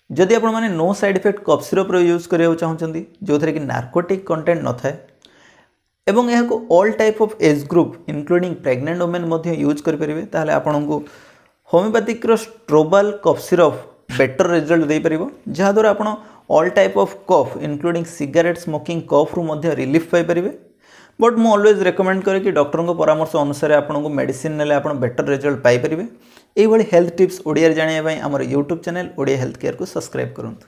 जदि आपण मैंने no side effect cough syrup use करा चाहते जो थे कि नार्कोटिक कंटेंट न थाए एवं यह all type of age group including pregnant women use करेंगे ताहले आपन को होमियोपैथिक स्ट्रोबाल कफ सिरप बेटर रिजल्ट दे पारिबो जहाद्वारा आपण all type of cough including cigarette smoking cough रु मध्य रिलीफ पाई परिबे। बट मु ऑलवेज रेकमेंड करे कि डॉक्टर को परामर्श अनुसार आपन को मेडिसिन नेले आपन बेटर रिजल्ट पाई परिबे। एही भली हेल्थ टिप्स ओडिया जानिया पई हमर YouTube channel Odia health care को सब्सक्राइब करंतु।